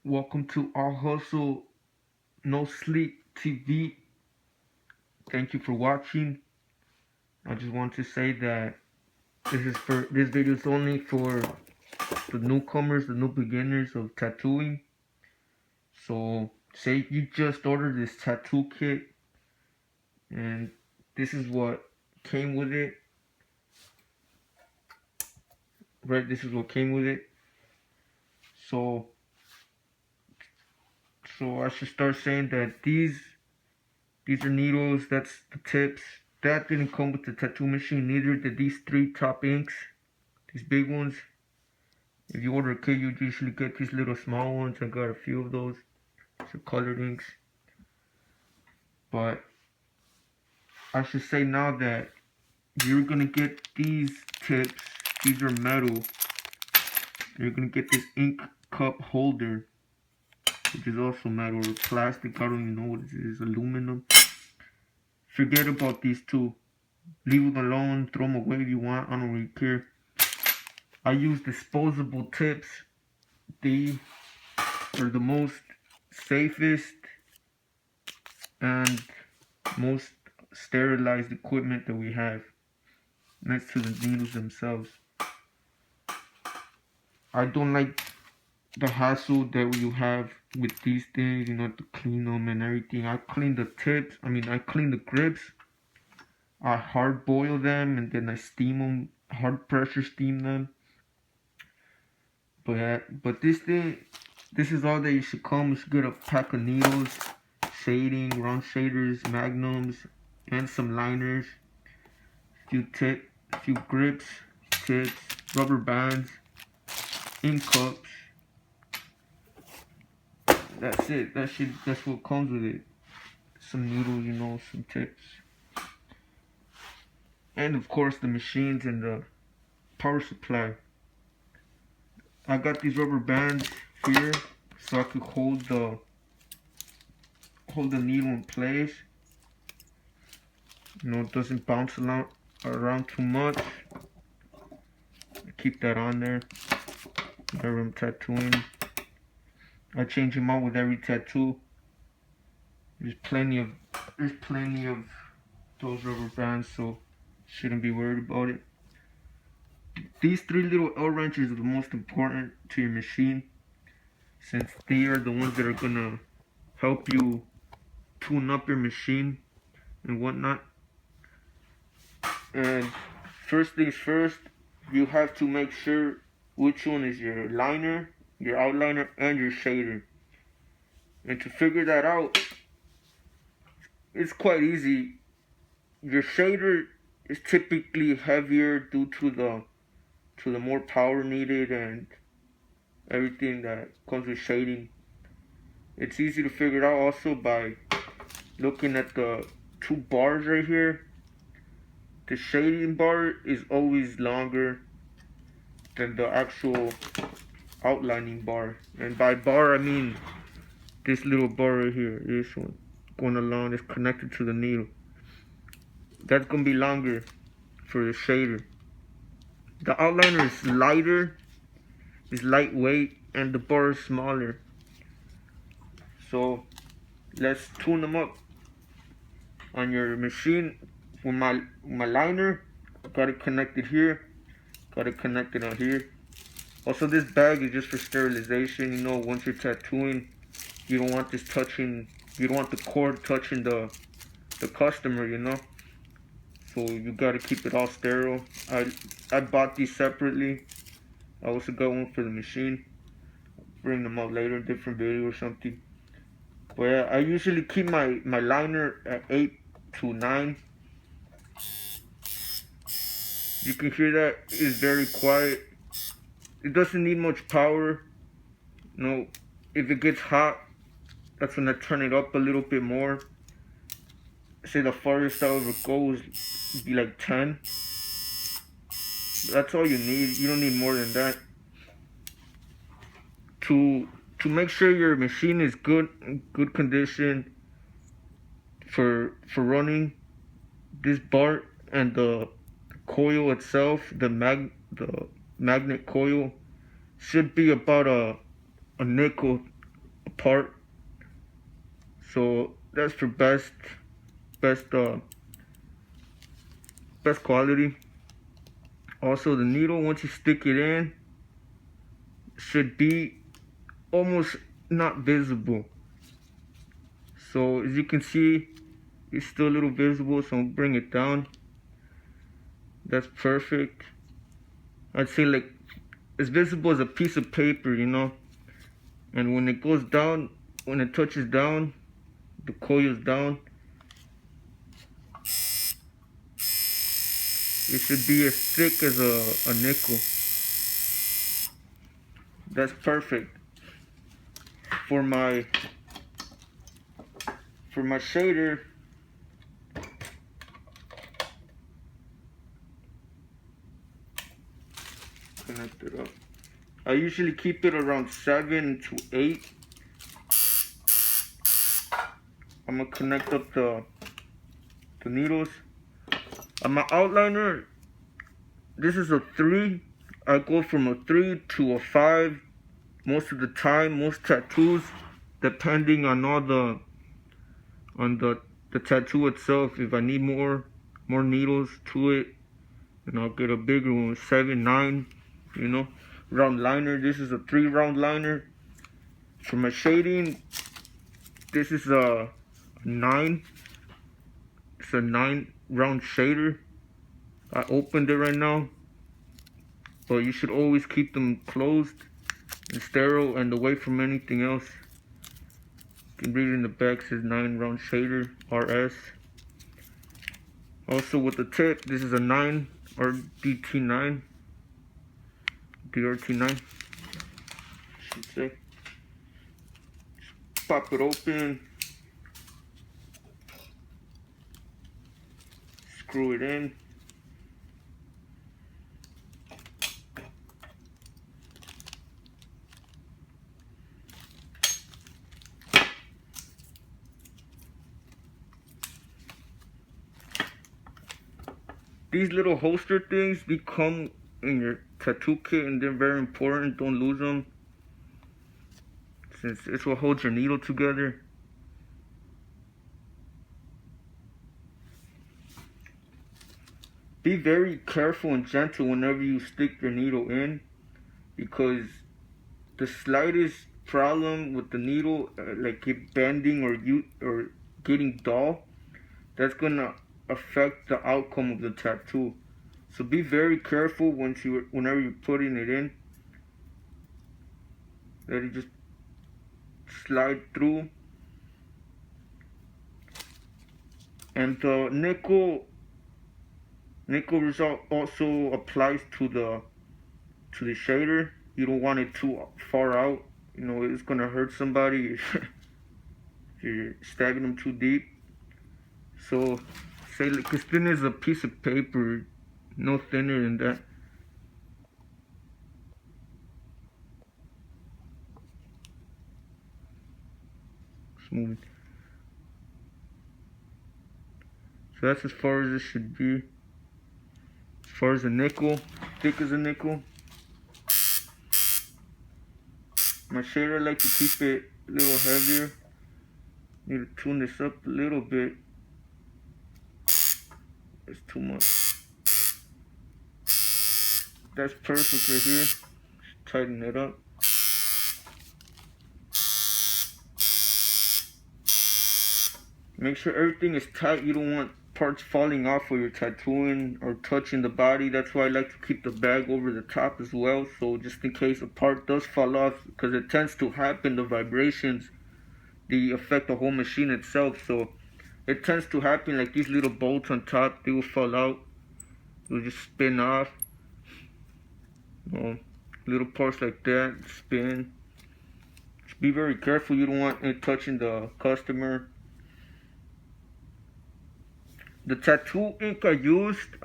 Welcome to All Hustle No Sleep TV. Thank you for watching. I just want to say that this video is only for the newcomers, the new beginners of tattooing. So say you just ordered this tattoo kit and this is what came with it. Right, this is what came with it. So I should start saying that these are needles, that's the tips. That didn't come with the tattoo machine, neither did these three top inks, these big ones. If you order a kit, you usually get these little small ones. I got a few of those. These are colored inks. But I should say now that you're gonna get these tips. These are metal. You're gonna get this ink cup holder, which is also metal or plastic. I don't even know what it is. Aluminum. Forget about these two. Leave them alone. Throw them away if you want. I don't really care. I use disposable tips. They are the most safest and most sterilized equipment that we have next to the needles themselves. I don't like the hassle that you have with these things, to clean them and everything. I clean the tips, I clean the grips. I hard boil them and then I steam them, hard pressure steam them. But this is all that you should come. You should get a pack of needles, shading, round shaders, magnums, and some liners. A few grips, tips, rubber bands, ink cups. That's it. That's what comes with it. Some needles, some tips, and of course the machines and the power supply. I got these rubber bands here so I could hold the needle in place. It doesn't bounce around too much. I keep that on there whenever I'm tattooing. I change them out with every tattoo. There's plenty of those rubber bands, so shouldn't be worried about it. These three little L wrenches are the most important to your machine, since they are the ones that are gonna help you tune up your machine and whatnot. And first things first, you have to make sure which one is your liner, your outliner, and your shader. And to figure that out, it's quite easy. Your shader is typically heavier due to the more power needed and everything that comes with shading. It's easy to figure it out also by looking at the two bars right here. The shading bar is always longer than the actual outlining bar. And by bar, I mean this little bar right here, this one, going along, is connected to the needle. That's going to be longer for the shader. The outliner is lighter, is lightweight, and the bar is smaller. So let's tune them up on your machine. With my liner, got it connected here, got it connected on here. Also, this bag is just for sterilization. Once you're tattooing, you don't want the cord touching the customer. So you gotta keep it all sterile. I bought these separately. I also got one for the machine. Bring them out later, different video or something. But yeah, I usually keep my liner at 8 to 9. You can hear that it's very quiet. It doesn't need much power. If it gets hot, that's when I turn it up a little bit more. Say the farthest I ever go is be like 10. That's all you need. You don't need more than that. To make sure your machine is good condition for running, this bar and the coil itself, the magnet coil, should be about a nickel part. So that's for best quality. Also, the needle, once you stick it in, should be almost not visible. So as you can see, it's still a little visible, so I'll bring it down. That's perfect. I'd say like as visible as a piece of paper, you know. And when it goes down, when it touches down, the coil's down, it should be as thick as a nickel. That's perfect. For my shader, connect it up. I usually keep it around 7 to 8. I'm gonna connect up the needles. On my outliner, this is a 3. I go from a 3 to a 5 most of the time, most tattoos, depending on all the tattoo itself. If I need more needles to it, and I'll get a bigger one, 7, 9, you know. Round liner, this is a 3 round liner. For my shading, this is a 9. It's a 9 round shader. I opened it right now, but you should always keep them closed and sterile and away from anything else. You can read it in the back, it says 9 round shader, RS. Also with the tip, this is a 9 or DT9, DRT9, I should say. Just pop it open, screw it in. These little holster things, they come in your tattoo kit and they're very important. Don't lose them, since it's what holds your needle together. Be very careful and gentle whenever you stick your needle in, because the slightest problem with the needle, like it bending or getting dull, that's gonna affect the outcome of the tattoo. So be very careful whenever you're putting it in. Let it just slide through. And the nickel result also applies to the shader. You don't want it too far out. You know, it's gonna hurt somebody if you're stabbing them too deep. So say like as thin as a piece of paper, no thinner than that. Smooth. So that's as far as it should be. As far as a nickel, thick as a nickel. My shader, I like to keep it a little heavier. Need to tune this up a little bit. It's too much. That's perfect right here. Just tighten it up. Make sure everything is tight. You don't want parts falling off while you're tattooing or touching the body. That's why I like to keep the bag over the top as well, so just in case a part does fall off, because it tends to happen, the vibrations, they affect the whole machine itself. So it tends to happen, like these little bolts on top, they will fall out, they will just spin off. Little parts like that spin. Just be very careful. You don't want it touching the customer. The tattoo ink I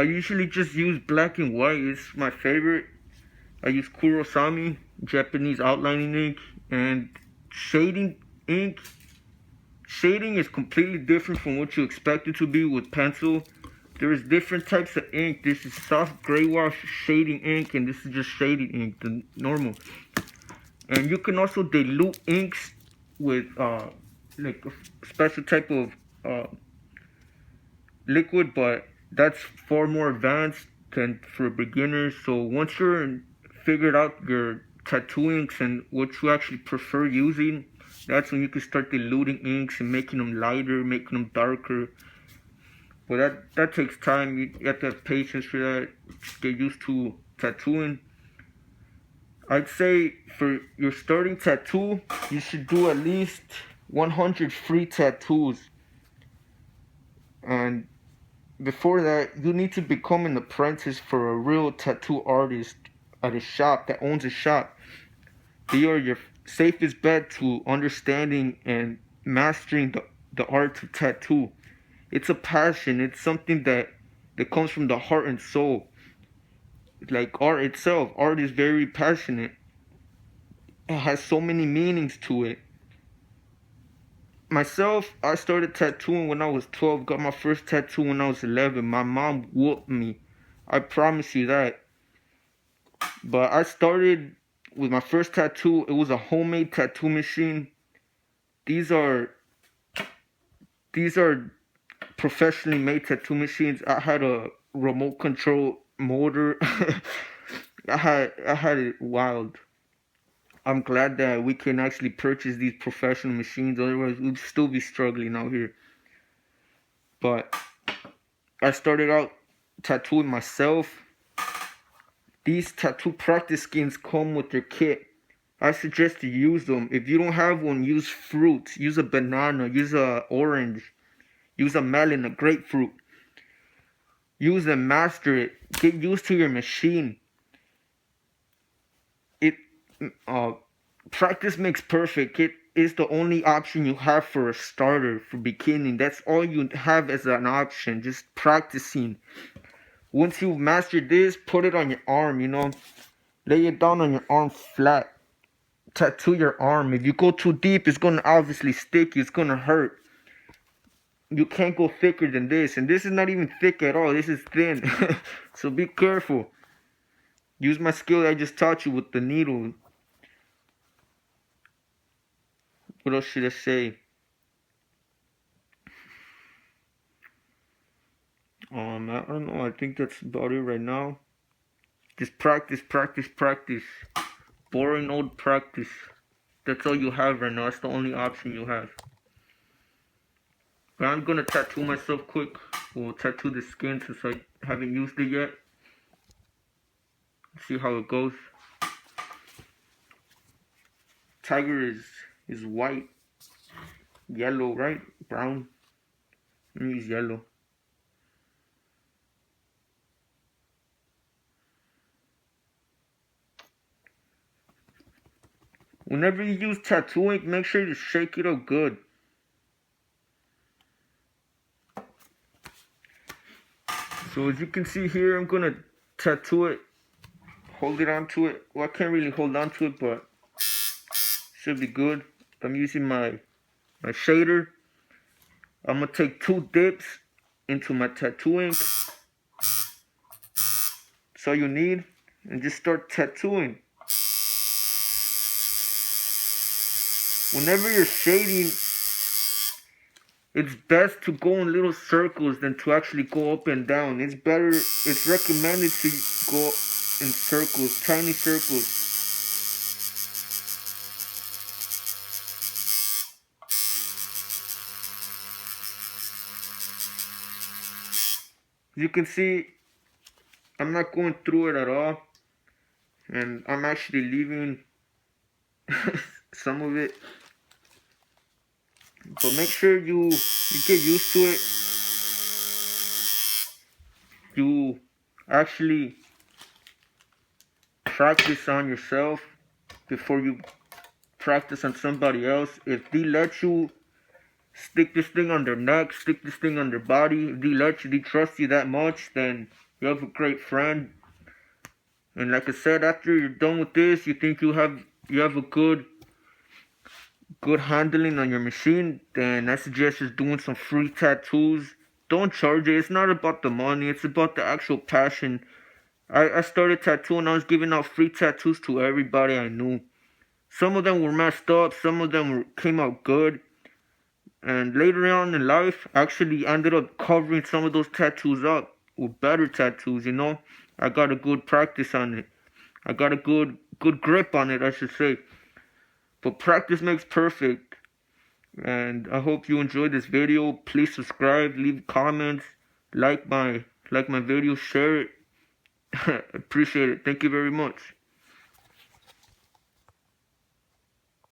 usually just use black and white. It's my favorite. I use Kurosami, Japanese outlining ink, and shading ink. Shading is completely different from what you expect it to be with pencil. There's different types of ink. This is soft gray wash shading ink, and this is just shading ink, the normal. And you can also dilute inks with like a special type of uh, liquid, but that's far more advanced than for beginners. So once you're figured out your tattoo inks and what you actually prefer using, that's when you can start diluting inks and making them lighter, making them darker. But that takes time. You have to have patience for that. Get used to tattooing. I'd say for your starting tattoo, you should do at least 100 free tattoos. And before that, you need to become an apprentice for a real tattoo artist at a shop that owns a shop. They are your safest bet to understanding and mastering the art of tattoo. It's a passion. It's something that comes from the heart and soul. Like art itself, art is very passionate. It has so many meanings to it. Myself, I started tattooing when I was 12, got my first tattoo when I was 11. My mom whooped me. I promise you that. But I started with my first tattoo. It was a homemade tattoo machine. These are professionally made tattoo machines. I had a remote control motor. I had it wild. I'm glad that we can actually purchase these professional machines. Otherwise, we'd still be struggling out here. But I started out tattooing myself. These tattoo practice skins come with their kit. I suggest you use them. If you don't have one, use fruits. Use a banana. Use a orange. Use a melon, a grapefruit. Use and master it. Get used to your machine. It practice makes perfect. It is the only option you have for a starter, for beginning. That's all you have as an option. Just practicing. Once you've mastered this, put it on your arm, Lay it down on your arm flat. Tattoo your arm. If you go too deep, it's going to obviously stick. It's going to hurt. You can't go thicker than this. And this is not even thick at all. This is thin. So be careful. Use my skill I just taught you with the needle. What else should I say? I don't know. I think that's about it right now. Just practice, practice, practice. Boring old practice. That's all you have right now. That's the only option you have. But I'm gonna tattoo myself quick. We'll tattoo the skin since I haven't used it yet. See how it goes. Tiger is white. Yellow, right? Brown. Let me use yellow. Whenever you use tattoo ink, make sure to shake it up good. So as you can see here, I'm gonna tattoo it. Hold it onto it. Well, I can't really hold onto it, but should be good. I'm using my shader. I'm gonna take 2 dips into my tattoo ink. That's all you need. And just start tattooing. Whenever you're shading, it's best to go in little circles than to actually go up and down. It's recommended to go in circles, tiny circles. You can see, I'm not going through it at all. And I'm actually leaving some of it. But make sure you get used to it. You actually practice on yourself before you practice on somebody else. If they let you stick this thing on their neck, stick this thing on their body, if they trust you that much, then you have a great friend. And like I said, after you're done with this, you think you have a good handling on your machine, then I suggest just doing some free tattoos. Don't charge it. It's not about the money. It's about the actual passion. I started tattooing. I was giving out free tattoos to everybody I knew. Some of them were messed up, some of them came out good. And later on in life, I actually ended up covering some of those tattoos up with better tattoos, you know. I got a good practice on it. I got a good grip on it, I should say. But practice makes perfect. And I hope you enjoyed this video. Please subscribe, leave comments, like my video, share it. Appreciate it. Thank you very much.